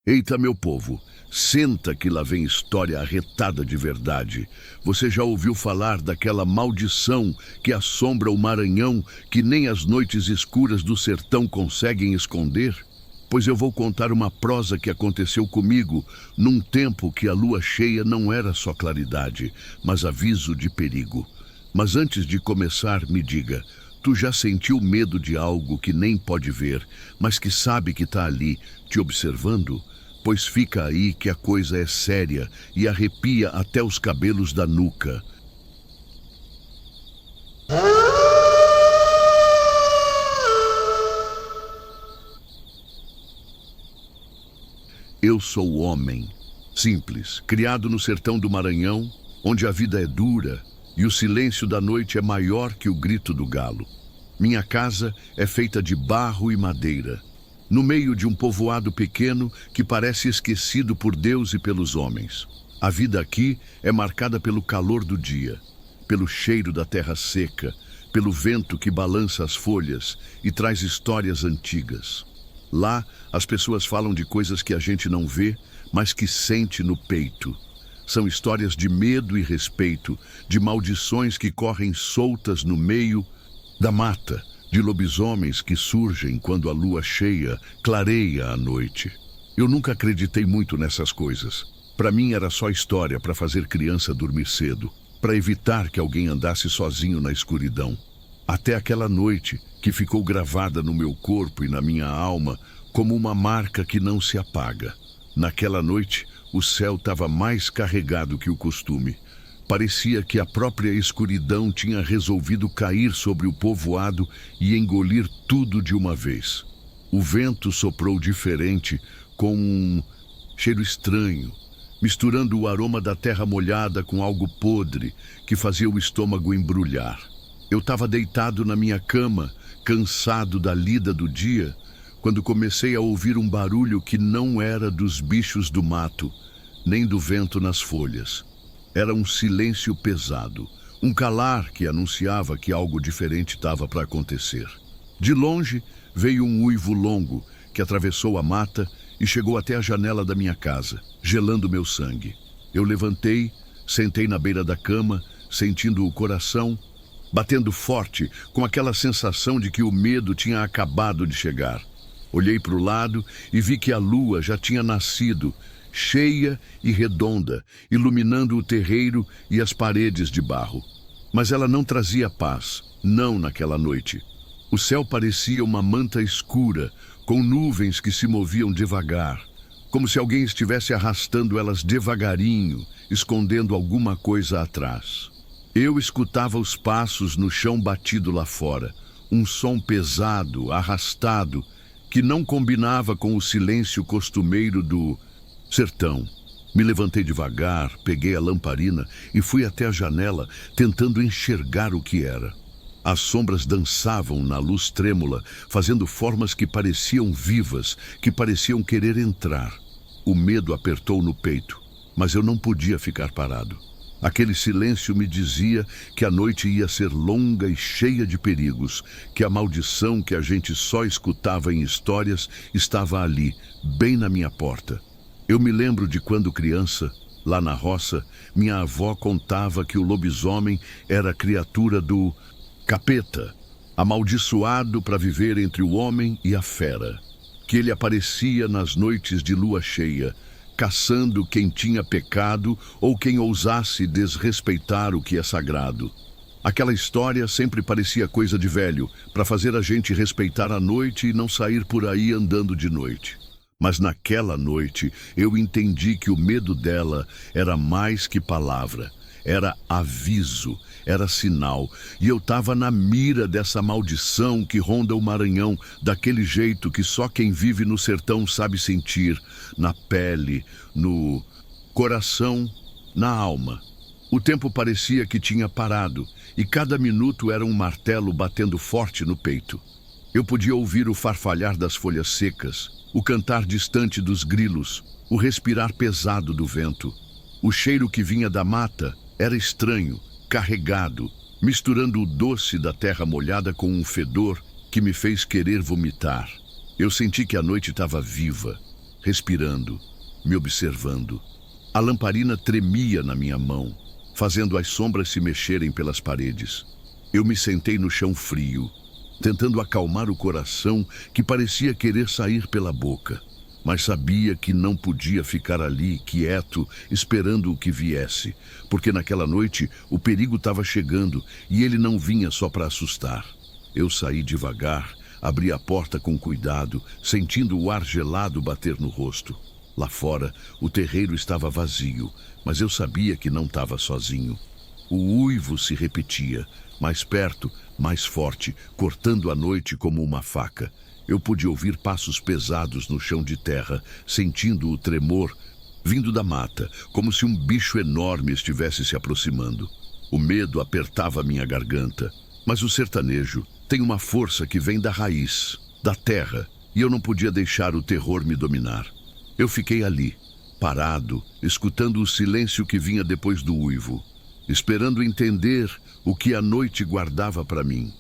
Eita, meu povo, senta que lá vem história arretada de verdade. Você já ouviu falar daquela maldição que assombra o Maranhão, que nem as noites escuras do sertão conseguem esconder? Pois eu vou contar uma prosa que aconteceu comigo num tempo que a lua cheia não era só claridade, mas aviso de perigo. Mas antes de começar, me diga, tu já sentiu medo de algo que nem pode ver, mas que sabe que está ali, te observando? Pois fica aí que a coisa é séria e arrepia até os cabelos da nuca. Eu sou homem, simples, criado no sertão do Maranhão, onde a vida é dura e o silêncio da noite é maior que o grito do galo. Minha casa é feita de barro e madeira, no meio de um povoado pequeno que parece esquecido por Deus e pelos homens. A vida aqui é marcada pelo calor do dia, pelo cheiro da terra seca, pelo vento que balança as folhas e traz histórias antigas. Lá, as pessoas falam de coisas que a gente não vê, mas que sente no peito. São histórias de medo e respeito, de maldições que correm soltas no meio da mata, de lobisomens que surgem quando a lua cheia clareia a noite. Eu nunca acreditei muito nessas coisas. Para mim era só história para fazer criança dormir cedo, para evitar que alguém andasse sozinho na escuridão. Até aquela noite que ficou gravada no meu corpo e na minha alma como uma marca que não se apaga. Naquela noite, o céu estava mais carregado que o costume. Parecia que a própria escuridão tinha resolvido cair sobre o povoado e engolir tudo de uma vez. O vento soprou diferente, com um cheiro estranho, misturando o aroma da terra molhada com algo podre que fazia o estômago embrulhar. Eu estava deitado na minha cama, cansado da lida do dia, quando comecei a ouvir um barulho que não era dos bichos do mato, nem do vento nas folhas. Era um silêncio pesado, um calar que anunciava que algo diferente estava para acontecer. De longe veio um uivo longo que atravessou a mata e chegou até a janela da minha casa, gelando meu sangue. Eu levantei, sentei na beira da cama, sentindo o coração batendo forte, com aquela sensação de que o medo tinha acabado de chegar. Olhei para o lado e vi que a lua já tinha nascido, cheia e redonda, iluminando o terreiro e as paredes de barro. Mas ela não trazia paz, não naquela noite. O céu parecia uma manta escura, com nuvens que se moviam devagar, como se alguém estivesse arrastando elas devagarinho, escondendo alguma coisa atrás. Eu escutava os passos no chão batido lá fora, um som pesado, arrastado, que não combinava com o silêncio costumeiro do sertão. Me levantei devagar, peguei a lamparina e fui até a janela, tentando enxergar o que era. As sombras dançavam na luz trêmula, fazendo formas que pareciam vivas, que pareciam querer entrar. O medo apertou no peito, mas eu não podia ficar parado. Aquele silêncio me dizia que a noite ia ser longa e cheia de perigos, que a maldição que a gente só escutava em histórias estava ali, bem na minha porta. Eu me lembro de quando criança, lá na roça, minha avó contava que o lobisomem era criatura do capeta, amaldiçoado para viver entre o homem e a fera, que ele aparecia nas noites de lua cheia, caçando quem tinha pecado ou quem ousasse desrespeitar o que é sagrado. Aquela história sempre parecia coisa de velho, para fazer a gente respeitar a noite e não sair por aí andando de noite. Mas naquela noite eu entendi que o medo dela era mais que palavra, era aviso, era sinal, e eu estava na mira dessa maldição que ronda o Maranhão, daquele jeito que só quem vive no sertão sabe sentir, na pele, no coração, na alma. O tempo parecia que tinha parado, e cada minuto era um martelo batendo forte no peito. Eu podia ouvir o farfalhar das folhas secas, o cantar distante dos grilos, o respirar pesado do vento. O cheiro que vinha da mata era estranho, carregado, misturando o doce da terra molhada com um fedor que me fez querer vomitar. Eu senti que a noite estava viva, respirando, me observando. A lamparina tremia na minha mão, fazendo as sombras se mexerem pelas paredes. Eu me sentei no chão frio, tentando acalmar o coração que parecia querer sair pela boca, mas sabia que não podia ficar ali, quieto, esperando o que viesse, porque naquela noite o perigo estava chegando e ele não vinha só para assustar. Eu saí devagar, abri a porta com cuidado, sentindo o ar gelado bater no rosto. Lá fora, o terreiro estava vazio, mas eu sabia que não estava sozinho. O uivo se repetia, mais perto, mais forte, cortando a noite como uma faca. Eu pude ouvir passos pesados no chão de terra, sentindo o tremor vindo da mata, como se um bicho enorme estivesse se aproximando. O medo apertava minha garganta, mas o sertanejo tem uma força que vem da raiz, da terra, e eu não podia deixar o terror me dominar. Eu fiquei ali, parado, escutando o silêncio que vinha depois do uivo, esperando entender o que a noite guardava para mim.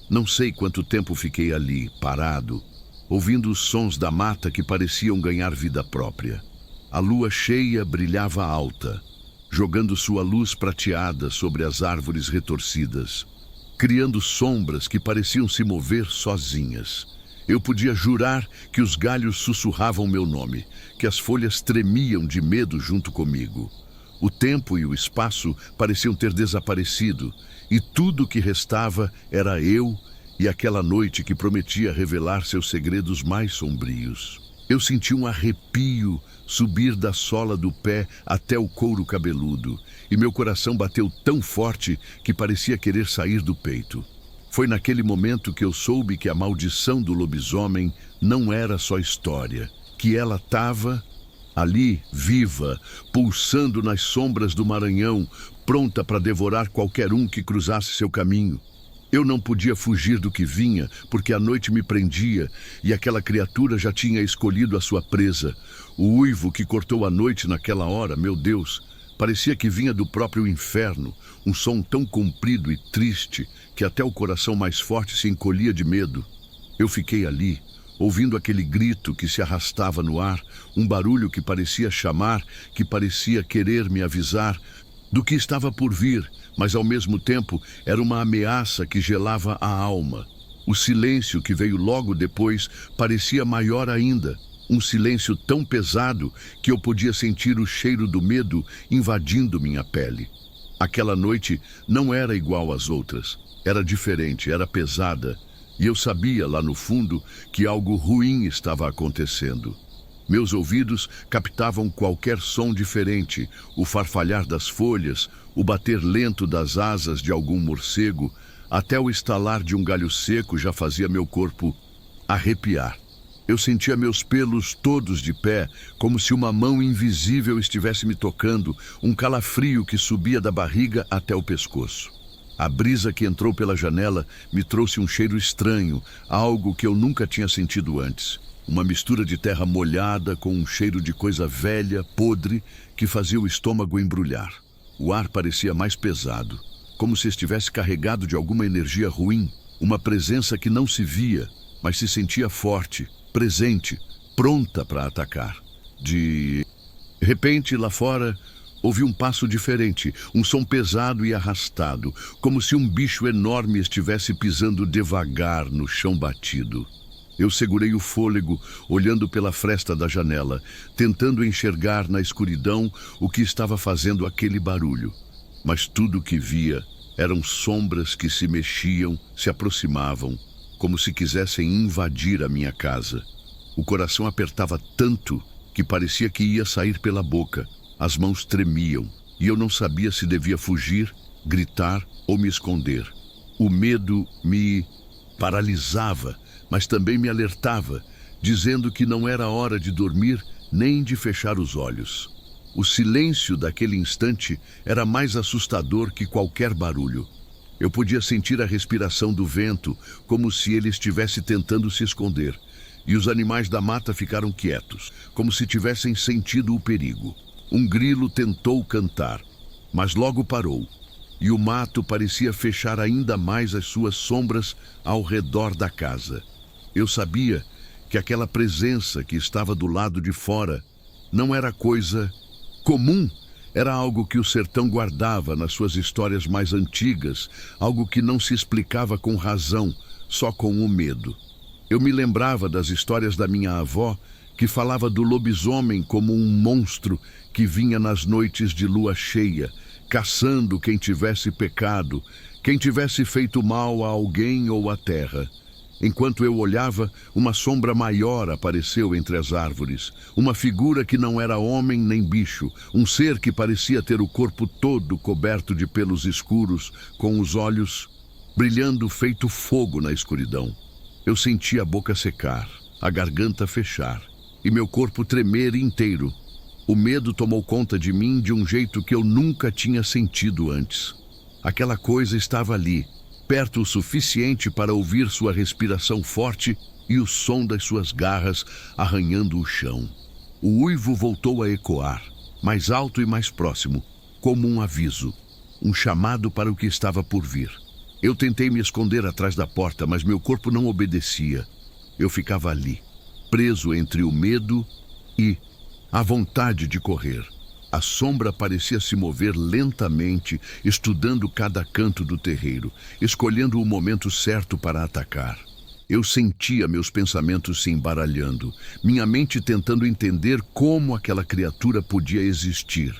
Não sei quanto tempo fiquei ali, parado, ouvindo os sons da mata que pareciam ganhar vida própria. A lua cheia brilhava alta, jogando sua luz prateada sobre as árvores retorcidas, criando sombras que pareciam se mover sozinhas. Eu podia jurar que os galhos sussurravam meu nome, que as folhas tremiam de medo junto comigo. O tempo e o espaço pareciam ter desaparecido, e tudo o que restava era eu e aquela noite que prometia revelar seus segredos mais sombrios. Eu senti um arrepio subir da sola do pé até o couro cabeludo, e meu coração bateu tão forte que parecia querer sair do peito. Foi naquele momento que eu soube que a maldição do lobisomem não era só história, que ela estava ali, viva, pulsando nas sombras do Maranhão, pronta para devorar qualquer um que cruzasse seu caminho. Eu não podia fugir do que vinha, porque a noite me prendia e aquela criatura já tinha escolhido a sua presa. O uivo que cortou a noite naquela hora, meu Deus, parecia que vinha do próprio inferno, um som tão comprido e triste que até o coração mais forte se encolhia de medo. Eu fiquei ali, ouvindo aquele grito que se arrastava no ar, um barulho que parecia chamar, que parecia querer me avisar do que estava por vir, mas ao mesmo tempo era uma ameaça que gelava a alma. O silêncio que veio logo depois parecia maior ainda, um silêncio tão pesado que eu podia sentir o cheiro do medo invadindo minha pele. Aquela noite não era igual às outras, era diferente, era pesada, e eu sabia lá no fundo que algo ruim estava acontecendo. Meus ouvidos captavam qualquer som diferente, o farfalhar das folhas, o bater lento das asas de algum morcego, até o estalar de um galho seco já fazia meu corpo arrepiar. Eu sentia meus pelos todos de pé, como se uma mão invisível estivesse me tocando, um calafrio que subia da barriga até o pescoço. A brisa que entrou pela janela me trouxe um cheiro estranho, algo que eu nunca tinha sentido antes. Uma mistura de terra molhada com um cheiro de coisa velha, podre, que fazia o estômago embrulhar. O ar parecia mais pesado, como se estivesse carregado de alguma energia ruim, uma presença que não se via, mas se sentia forte, presente, pronta para atacar. De repente, lá fora, ouvi um passo diferente, um som pesado e arrastado, como se um bicho enorme estivesse pisando devagar no chão batido. Eu segurei o fôlego, olhando pela fresta da janela, tentando enxergar na escuridão o que estava fazendo aquele barulho. Mas tudo o que via eram sombras que se mexiam, se aproximavam, como se quisessem invadir a minha casa. O coração apertava tanto que parecia que ia sair pela boca. As mãos tremiam e eu não sabia se devia fugir, gritar ou me esconder. O medo me paralisava, mas também me alertava, dizendo que não era hora de dormir nem de fechar os olhos. O silêncio daquele instante era mais assustador que qualquer barulho. Eu podia sentir a respiração do vento, como se ele estivesse tentando se esconder, e os animais da mata ficaram quietos, como se tivessem sentido o perigo. Um grilo tentou cantar, mas logo parou, e o mato parecia fechar ainda mais as suas sombras ao redor da casa. Eu sabia que aquela presença que estava do lado de fora não era coisa comum, era algo que o sertão guardava nas suas histórias mais antigas, algo que não se explicava com razão, só com o medo. Eu me lembrava das histórias da minha avó, que falava do lobisomem como um monstro que vinha nas noites de lua cheia, caçando quem tivesse pecado, quem tivesse feito mal a alguém ou à terra. Enquanto eu olhava, uma sombra maior apareceu entre as árvores. Uma figura que não era homem nem bicho. Um ser que parecia ter o corpo todo coberto de pelos escuros, com os olhos brilhando feito fogo na escuridão. Eu senti a boca secar, a garganta fechar e meu corpo tremer inteiro. O medo tomou conta de mim de um jeito que eu nunca tinha sentido antes. Aquela coisa estava ali, perto o suficiente para ouvir sua respiração forte e o som das suas garras arranhando o chão. O uivo voltou a ecoar, mais alto e mais próximo, como um aviso, um chamado para o que estava por vir. Eu tentei me esconder atrás da porta, mas meu corpo não obedecia. Eu ficava ali, preso entre o medo e a vontade de correr. A sombra parecia se mover lentamente, estudando cada canto do terreiro, escolhendo o momento certo para atacar. Eu sentia meus pensamentos se embaralhando, minha mente tentando entender como aquela criatura podia existir,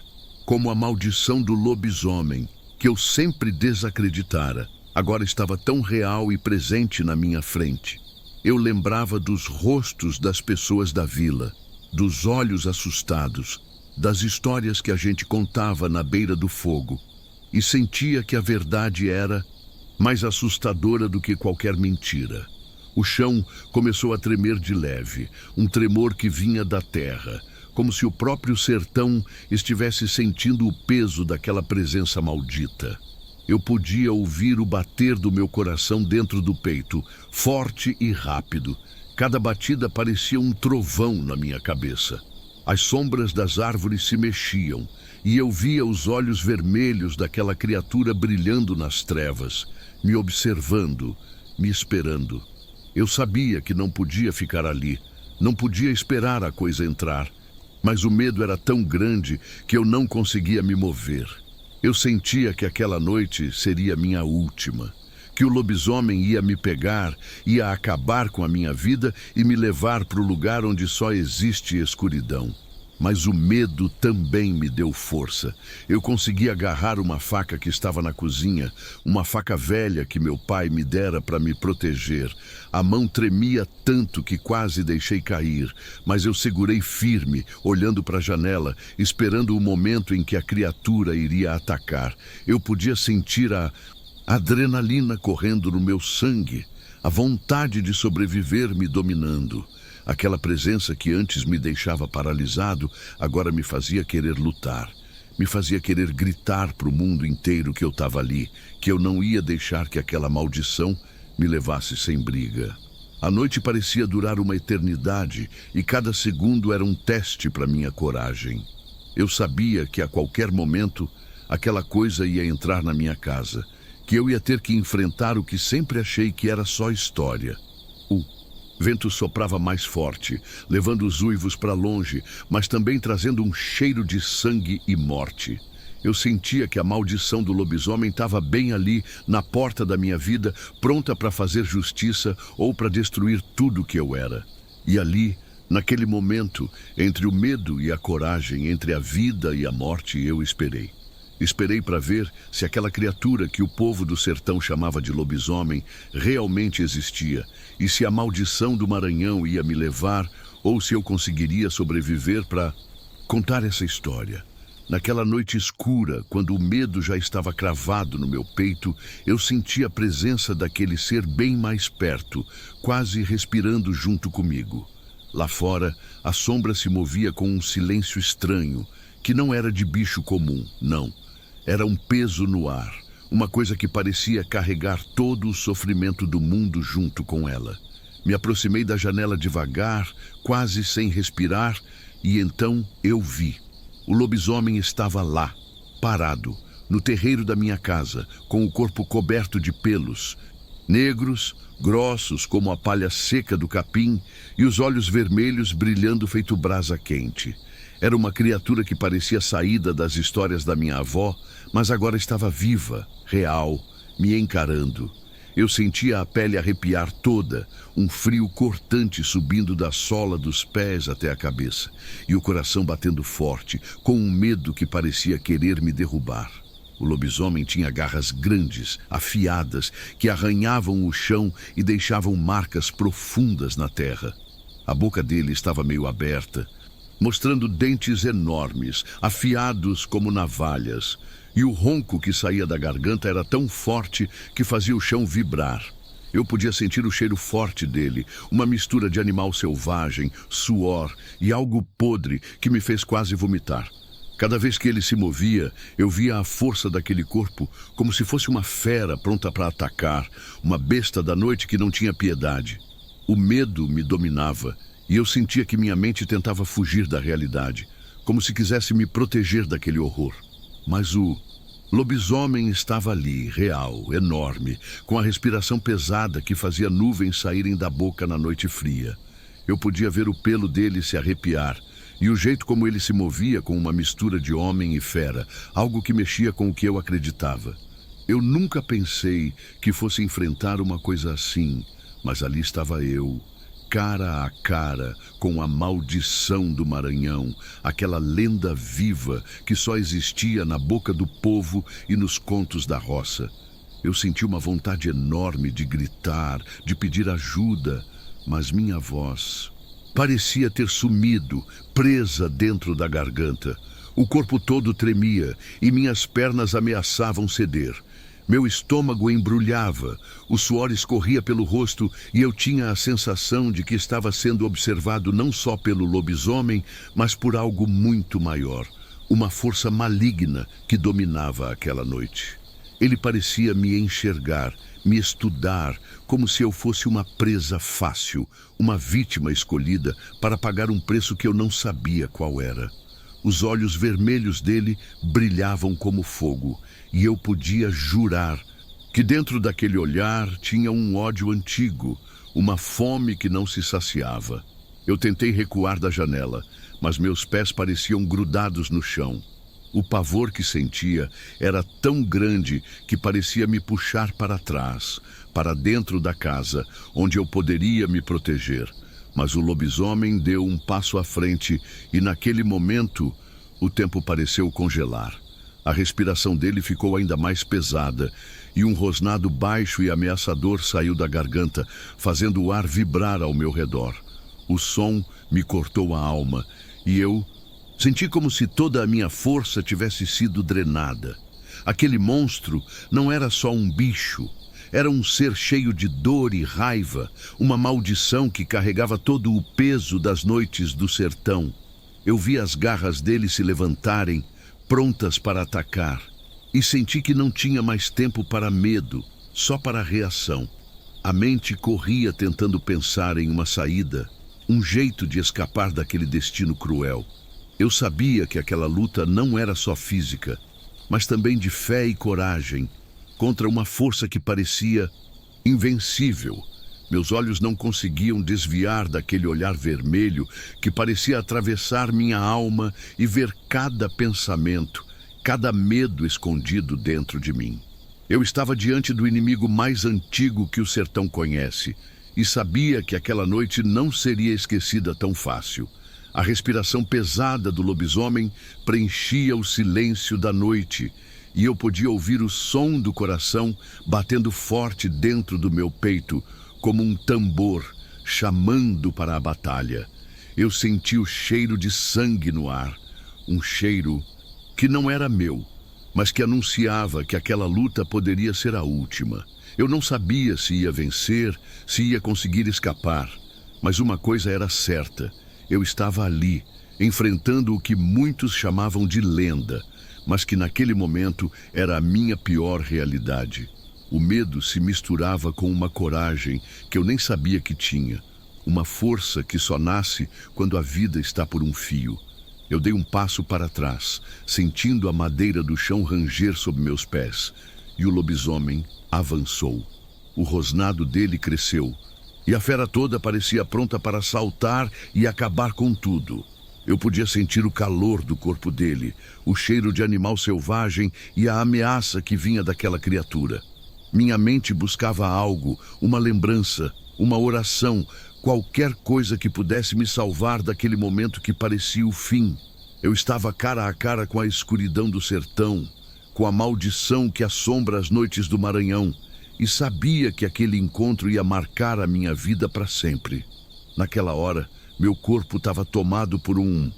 como a maldição do lobisomem, que eu sempre desacreditara, agora estava tão real e presente na minha frente. Eu lembrava dos rostos das pessoas da vila, dos olhos assustados, das histórias que a gente contava na beira do fogo, e sentia que a verdade era mais assustadora do que qualquer mentira. O chão começou a tremer de leve, um tremor que vinha da terra, como se o próprio sertão estivesse sentindo o peso daquela presença maldita. Eu podia ouvir o bater do meu coração dentro do peito, forte e rápido. Cada batida parecia um trovão na minha cabeça. As sombras das árvores se mexiam, e eu via os olhos vermelhos daquela criatura brilhando nas trevas, me observando, me esperando. Eu sabia que não podia ficar ali, não podia esperar a coisa entrar, mas o medo era tão grande que eu não conseguia me mover. Eu sentia que aquela noite seria minha última, que o lobisomem ia me pegar, ia acabar com a minha vida e me levar para o lugar onde só existe escuridão. Mas o medo também me deu força. Eu consegui agarrar uma faca que estava na cozinha, uma faca velha que meu pai me dera para me proteger. A mão tremia tanto que quase deixei cair, mas eu segurei firme, olhando para a janela, esperando o momento em que a criatura iria atacar. Eu podia sentir a adrenalina correndo no meu sangue, a vontade de sobreviver me dominando. Aquela presença que antes me deixava paralisado, agora me fazia querer lutar. Me fazia querer gritar para o mundo inteiro que eu estava ali, que eu não ia deixar que aquela maldição me levasse sem briga. A noite parecia durar uma eternidade e cada segundo era um teste para minha coragem. Eu sabia que a qualquer momento aquela coisa ia entrar na minha casa, que eu ia ter que enfrentar o que sempre achei que era só história. O vento soprava mais forte, levando os uivos para longe, mas também trazendo um cheiro de sangue e morte. Eu sentia que a maldição do lobisomem estava bem ali, na porta da minha vida, pronta para fazer justiça ou para destruir tudo que eu era. E ali, naquele momento, entre o medo e a coragem, entre a vida e a morte, eu esperei. Esperei para ver se aquela criatura que o povo do sertão chamava de lobisomem realmente existia, e se a maldição do Maranhão ia me levar, ou se eu conseguiria sobreviver para contar essa história. Naquela noite escura, quando o medo já estava cravado no meu peito, eu senti a presença daquele ser bem mais perto, quase respirando junto comigo. Lá fora, a sombra se movia com um silêncio estranho, que não era de bicho comum, não. Era um peso no ar, uma coisa que parecia carregar todo o sofrimento do mundo junto com ela. Me aproximei da janela devagar, quase sem respirar, e então eu vi. O lobisomem estava lá, parado, no terreiro da minha casa, com o corpo coberto de pelos, negros, grossos como a palha seca do capim, e os olhos vermelhos brilhando feito brasa quente. Era uma criatura que parecia saída das histórias da minha avó, mas agora estava viva, real, me encarando. Eu sentia a pele arrepiar toda, um frio cortante subindo da sola dos pés até a cabeça, e o coração batendo forte, com um medo que parecia querer me derrubar. O lobisomem tinha garras grandes, afiadas, que arranhavam o chão e deixavam marcas profundas na terra. A boca dele estava meio aberta, mostrando dentes enormes, afiados como navalhas, e o ronco que saía da garganta era tão forte que fazia o chão vibrar. Eu podia sentir o cheiro forte dele, uma mistura de animal selvagem, suor e algo podre que me fez quase vomitar. Cada vez que ele se movia, eu via a força daquele corpo como se fosse uma fera pronta para atacar, uma besta da noite que não tinha piedade. O medo me dominava e eu sentia que minha mente tentava fugir da realidade, como se quisesse me proteger daquele horror. Mas o lobisomem estava ali, real, enorme, com a respiração pesada que fazia nuvens saírem da boca na noite fria. Eu podia ver o pelo dele se arrepiar, e o jeito como ele se movia com uma mistura de homem e fera, algo que mexia com o que eu acreditava. Eu nunca pensei que fosse enfrentar uma coisa assim, mas ali estava eu, cara a cara com a maldição do Maranhão, aquela lenda viva que só existia na boca do povo e nos contos da roça. Eu senti uma vontade enorme de gritar, de pedir ajuda, mas minha voz parecia ter sumido, presa dentro da garganta. O corpo todo tremia e minhas pernas ameaçavam ceder. Meu estômago embrulhava, o suor escorria pelo rosto e eu tinha a sensação de que estava sendo observado não só pelo lobisomem, mas por algo muito maior, uma força maligna que dominava aquela noite. Ele parecia me enxergar, me estudar, como se eu fosse uma presa fácil, uma vítima escolhida para pagar um preço que eu não sabia qual era. Os olhos vermelhos dele brilhavam como fogo, e eu podia jurar que dentro daquele olhar tinha um ódio antigo, uma fome que não se saciava. Eu tentei recuar da janela, mas meus pés pareciam grudados no chão. O pavor que sentia era tão grande que parecia me puxar para trás, para dentro da casa, onde eu poderia me proteger. Mas o lobisomem deu um passo à frente e, naquele momento, o tempo pareceu congelar. A respiração dele ficou ainda mais pesada e um rosnado baixo e ameaçador saiu da garganta, fazendo o ar vibrar ao meu redor. O som me cortou a alma e eu senti como se toda a minha força tivesse sido drenada. Aquele monstro não era só um bicho, era um ser cheio de dor e raiva, uma maldição que carregava todo o peso das noites do sertão. Eu vi as garras dele se levantarem, prontas para atacar, e senti que não tinha mais tempo para medo, só para reação. A mente corria tentando pensar em uma saída, um jeito de escapar daquele destino cruel. Eu sabia que aquela luta não era só física, mas também de fé e coragem, contra uma força que parecia invencível. Meus olhos não conseguiam desviar daquele olhar vermelho que parecia atravessar minha alma e ver cada pensamento, cada medo escondido dentro de mim. Eu estava diante do inimigo mais antigo que o sertão conhece e sabia que aquela noite não seria esquecida tão fácil. A respiração pesada do lobisomem preenchia o silêncio da noite e eu podia ouvir o som do coração batendo forte dentro do meu peito, como um tambor chamando para a batalha. Eu senti o cheiro de sangue no ar, um cheiro que não era meu, mas que anunciava que aquela luta poderia ser a última. Eu não sabia se ia vencer, se ia conseguir escapar, mas uma coisa era certa: eu estava ali, enfrentando o que muitos chamavam de lenda, mas que naquele momento era a minha pior realidade. O medo se misturava com uma coragem que eu nem sabia que tinha, uma força que só nasce quando a vida está por um fio. Eu dei um passo para trás, sentindo a madeira do chão ranger sob meus pés, e o lobisomem avançou. O rosnado dele cresceu, e a fera toda parecia pronta para saltar e acabar com tudo. Eu podia sentir o calor do corpo dele, o cheiro de animal selvagem e a ameaça que vinha daquela criatura. Minha mente buscava algo, uma lembrança, uma oração, qualquer coisa que pudesse me salvar daquele momento que parecia o fim. Eu estava cara a cara com a escuridão do sertão, com a maldição que assombra as noites do Maranhão, e sabia que aquele encontro ia marcar a minha vida para sempre. Naquela hora, meu corpo estava tomado por um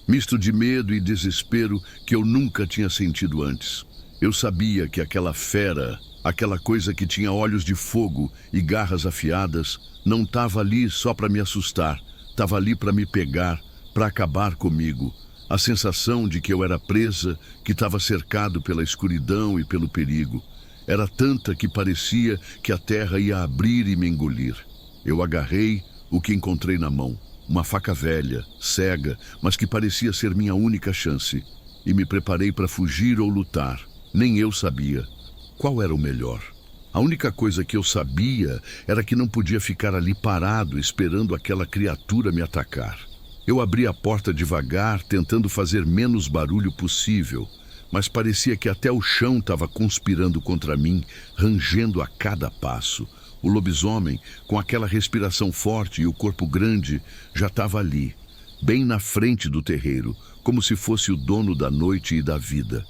misto de medo e desespero que eu nunca tinha sentido antes. Eu sabia que aquela fera, aquela coisa que tinha olhos de fogo e garras afiadas, não estava ali só para me assustar, estava ali para me pegar, para acabar comigo. A sensação de que eu era presa, que estava cercado pela escuridão e pelo perigo, era tanta que parecia que a terra ia abrir e me engolir. Eu agarrei o que encontrei na mão, uma faca velha, cega, mas que parecia ser minha única chance, e me preparei para fugir ou lutar. Nem eu sabia qual era o melhor. A única coisa que eu sabia era que não podia ficar ali parado esperando aquela criatura me atacar. Eu abri a porta devagar, tentando fazer menos barulho possível, mas parecia que até o chão estava conspirando contra mim, rangendo a cada passo. O lobisomem, com aquela respiração forte e o corpo grande, já estava ali, bem na frente do terreiro, como se fosse o dono da noite e da vida.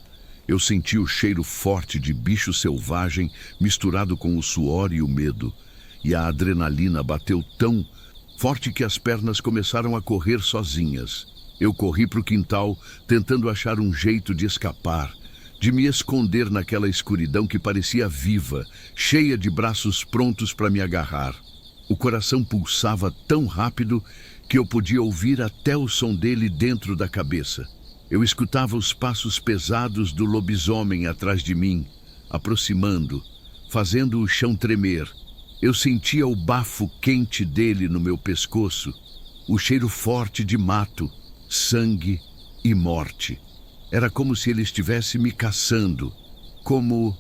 Eu senti o cheiro forte de bicho selvagem misturado com o suor e o medo, e a adrenalina bateu tão forte que as pernas começaram a correr sozinhas. Eu corri para o quintal, tentando achar um jeito de escapar, de me esconder naquela escuridão que parecia viva, cheia de braços prontos para me agarrar. O coração pulsava tão rápido que eu podia ouvir até o som dele dentro da cabeça. Eu escutava os passos pesados do lobisomem atrás de mim, aproximando, fazendo o chão tremer. Eu sentia o bafo quente dele no meu pescoço, o cheiro forte de mato, sangue e morte. Era como se ele estivesse me caçando, como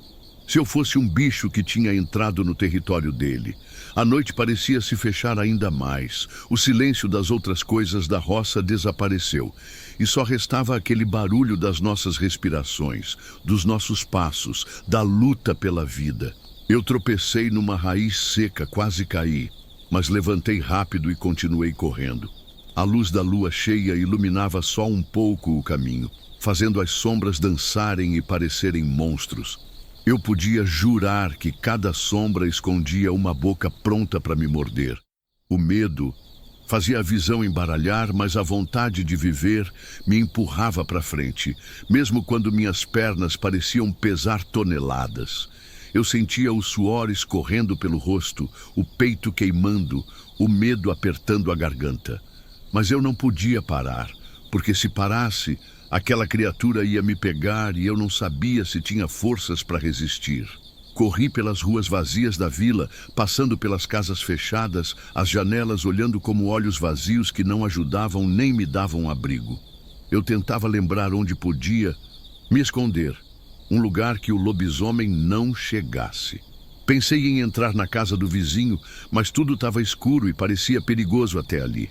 se eu fosse um bicho que tinha entrado no território dele. A noite parecia se fechar ainda mais. O silêncio das outras coisas da roça desapareceu, e só restava aquele barulho das nossas respirações, dos nossos passos, da luta pela vida. Eu tropecei numa raiz seca, quase caí, mas levantei rápido e continuei correndo. A luz da lua cheia iluminava só um pouco o caminho, fazendo as sombras dançarem e parecerem monstros. Eu podia jurar que cada sombra escondia uma boca pronta para me morder. O medo fazia a visão embaralhar, mas a vontade de viver me empurrava para frente, mesmo quando minhas pernas pareciam pesar toneladas. Eu sentia o suor escorrendo pelo rosto, o peito queimando, o medo apertando a garganta. Mas eu não podia parar, porque se parasse, aquela criatura ia me pegar e eu não sabia se tinha forças para resistir. Corri pelas ruas vazias da vila, passando pelas casas fechadas, as janelas olhando como olhos vazios que não ajudavam nem me davam abrigo. Eu tentava lembrar onde podia me esconder, um lugar que o lobisomem não chegasse. Pensei em entrar na casa do vizinho, mas tudo estava escuro e parecia perigoso até ali.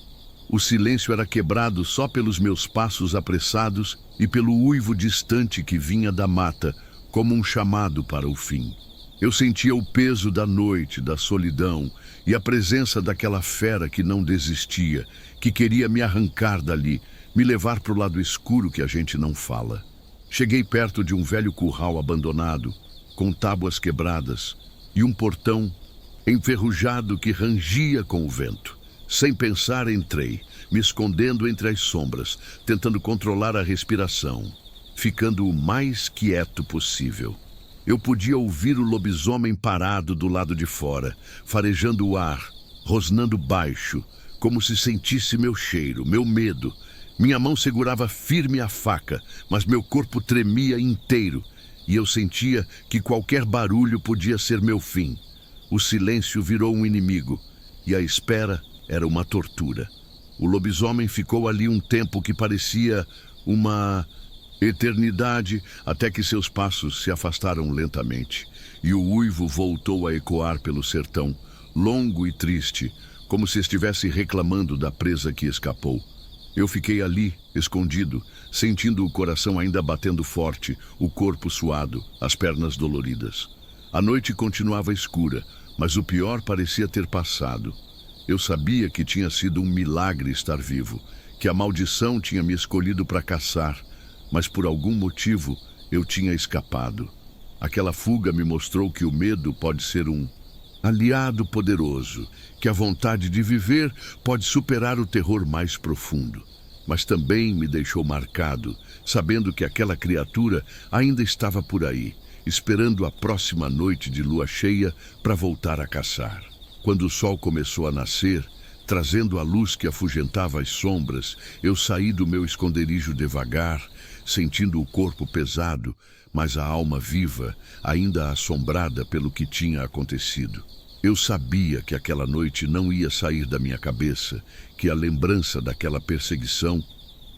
O silêncio era quebrado só pelos meus passos apressados e pelo uivo distante que vinha da mata, como um chamado para o fim. Eu sentia o peso da noite, da solidão e a presença daquela fera que não desistia, que queria me arrancar dali, me levar para o lado escuro que a gente não fala. Cheguei perto de um velho curral abandonado, com tábuas quebradas e um portão enferrujado que rangia com o vento. Sem pensar, entrei, me escondendo entre as sombras, tentando controlar a respiração, ficando o mais quieto possível. Eu podia ouvir o lobisomem parado do lado de fora, farejando o ar, rosnando baixo, como se sentisse meu cheiro, meu medo. Minha mão segurava firme a faca, mas meu corpo tremia inteiro, e eu sentia que qualquer barulho podia ser meu fim. O silêncio virou um inimigo, e a espera era uma tortura. O lobisomem ficou ali um tempo que parecia uma eternidade, até que seus passos se afastaram lentamente. e o uivo voltou a ecoar pelo sertão, longo e triste, como se estivesse reclamando da presa que escapou. Eu fiquei ali, escondido, sentindo o coração ainda batendo forte, o corpo suado, as pernas doloridas. A noite continuava escura, mas o pior parecia ter passado. Eu sabia que tinha sido um milagre estar vivo, que a maldição tinha me escolhido para caçar, mas por algum motivo eu tinha escapado. Aquela fuga me mostrou que o medo pode ser um aliado poderoso, que a vontade de viver pode superar o terror mais profundo. Mas também me deixou marcado, sabendo que aquela criatura ainda estava por aí, esperando a próxima noite de lua cheia para voltar a caçar. Quando o sol começou a nascer, trazendo a luz que afugentava as sombras, eu saí do meu esconderijo devagar, sentindo o corpo pesado, mas a alma viva, ainda assombrada pelo que tinha acontecido. Eu sabia que aquela noite não ia sair da minha cabeça, que a lembrança daquela perseguição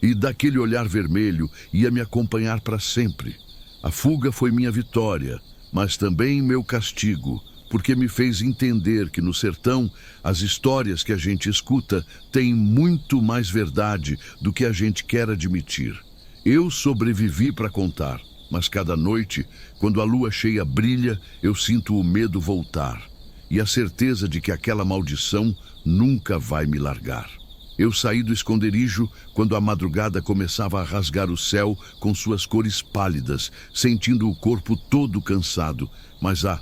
e daquele olhar vermelho ia me acompanhar para sempre. A fuga foi minha vitória, mas também meu castigo, porque me fez entender que no sertão as histórias que a gente escuta têm muito mais verdade do que a gente quer admitir. Eu sobrevivi para contar, mas cada noite, quando a lua cheia brilha, eu sinto o medo voltar e a certeza de que aquela maldição nunca vai me largar. Eu saí do esconderijo quando a madrugada começava a rasgar o céu com suas cores pálidas, sentindo o corpo todo cansado, mas a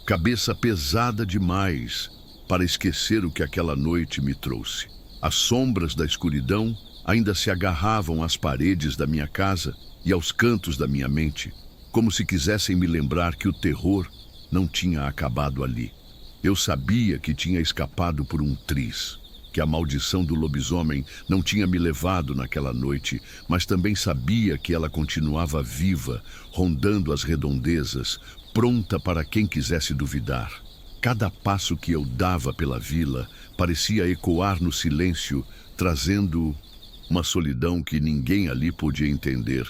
cabeça pesada demais para esquecer o que aquela noite me trouxe. As sombras da escuridão ainda se agarravam às paredes da minha casa e aos cantos da minha mente, como se quisessem me lembrar que o terror não tinha acabado ali. Eu sabia que tinha escapado por um triz, que a maldição do lobisomem não tinha me levado naquela noite, mas também sabia que ela continuava viva, rondando as redondezas, pronta para quem quisesse duvidar. Cada passo que eu dava pela vila parecia ecoar no silêncio, trazendo uma solidão que ninguém ali podia entender,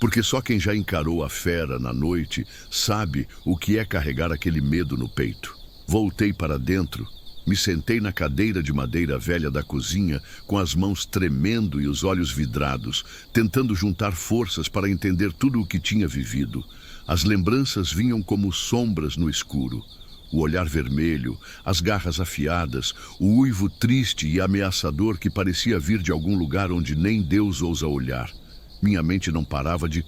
porque só quem já encarou a fera na noite sabe o que é carregar aquele medo no peito. Voltei para dentro, me sentei na cadeira de madeira velha da cozinha, com as mãos tremendo e os olhos vidrados, tentando juntar forças para entender tudo o que tinha vivido. As lembranças vinham como sombras no escuro. O olhar vermelho, as garras afiadas, o uivo triste e ameaçador que parecia vir de algum lugar onde nem Deus ousa olhar. Minha mente não parava de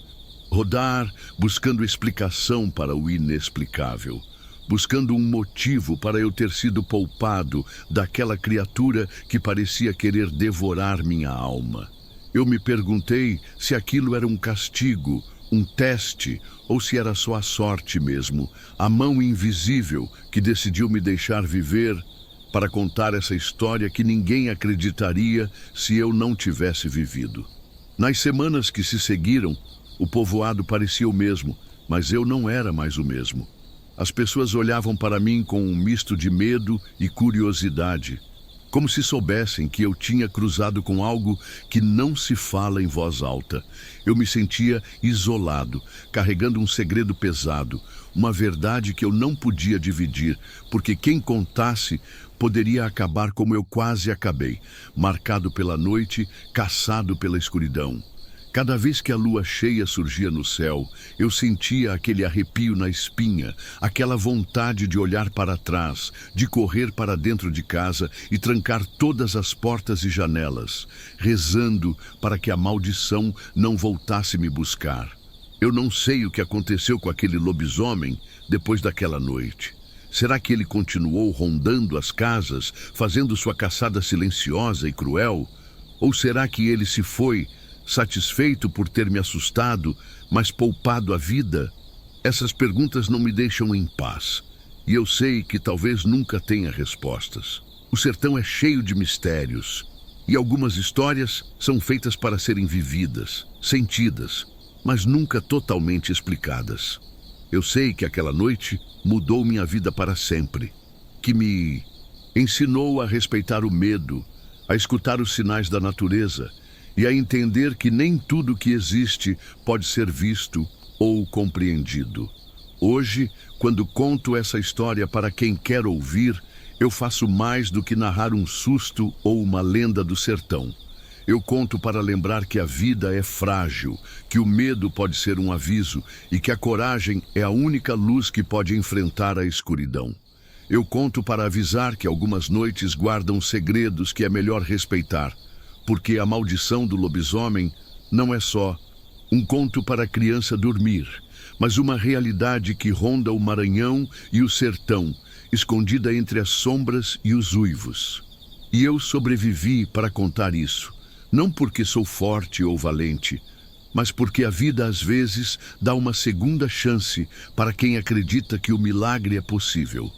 rodar, buscando explicação para o inexplicável, buscando um motivo para eu ter sido poupado daquela criatura que parecia querer devorar minha alma. Eu me perguntei se aquilo era um castigo, um teste, ou se era só a sorte mesmo, a mão invisível que decidiu me deixar viver para contar essa história que ninguém acreditaria se eu não tivesse vivido. Nas semanas que se seguiram, o povoado parecia o mesmo, mas eu não era mais o mesmo. As pessoas olhavam para mim com um misto de medo e curiosidade, como se soubessem que eu tinha cruzado com algo que não se fala em voz alta. Eu me sentia isolado, carregando um segredo pesado, uma verdade que eu não podia dividir, porque quem contasse poderia acabar como eu quase acabei, marcado pela noite, caçado pela escuridão. Cada vez que a lua cheia surgia no céu, eu sentia aquele arrepio na espinha, aquela vontade de olhar para trás, de correr para dentro de casa e trancar todas as portas e janelas, rezando para que a maldição não voltasse me buscar. Eu não sei o que aconteceu com aquele lobisomem depois daquela noite. Será que ele continuou rondando as casas, fazendo sua caçada silenciosa e cruel? Ou será que ele se foi, satisfeito por ter me assustado, mas poupado a vida? Essas perguntas não me deixam em paz, e eu sei que talvez nunca tenha respostas. O sertão é cheio de mistérios, e algumas histórias são feitas para serem vividas, sentidas, mas nunca totalmente explicadas. Eu sei que aquela noite mudou minha vida para sempre, que me ensinou a respeitar o medo, a escutar os sinais da natureza, e a entender que nem tudo que existe pode ser visto ou compreendido. Hoje, quando conto essa história para quem quer ouvir, eu faço mais do que narrar um susto ou uma lenda do sertão. Eu conto para lembrar que a vida é frágil, que o medo pode ser um aviso e que a coragem é a única luz que pode enfrentar a escuridão. Eu conto para avisar que algumas noites guardam segredos que é melhor respeitar, porque a maldição do lobisomem não é só um conto para a criança dormir, mas uma realidade que ronda o Maranhão e o sertão, escondida entre as sombras e os uivos. E eu sobrevivi para contar isso, não porque sou forte ou valente, mas porque a vida às vezes dá uma segunda chance para quem acredita que o milagre é possível.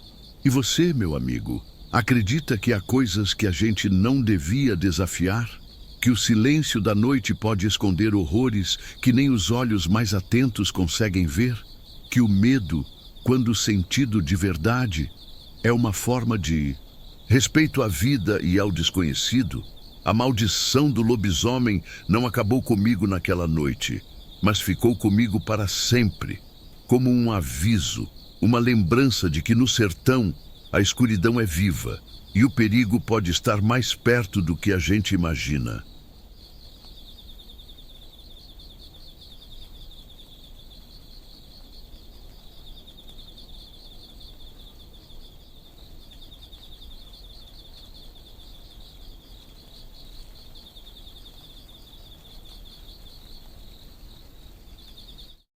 E você, meu amigo, acredita que há coisas que a gente não devia desafiar? Que o silêncio da noite pode esconder horrores que nem os olhos mais atentos conseguem ver? Que o medo, quando sentido de verdade, é uma forma de respeito à vida e ao desconhecido? A maldição do lobisomem não acabou comigo naquela noite, mas ficou comigo para sempre, como um aviso, uma lembrança de que no sertão a escuridão é viva e o perigo pode estar mais perto do que a gente imagina.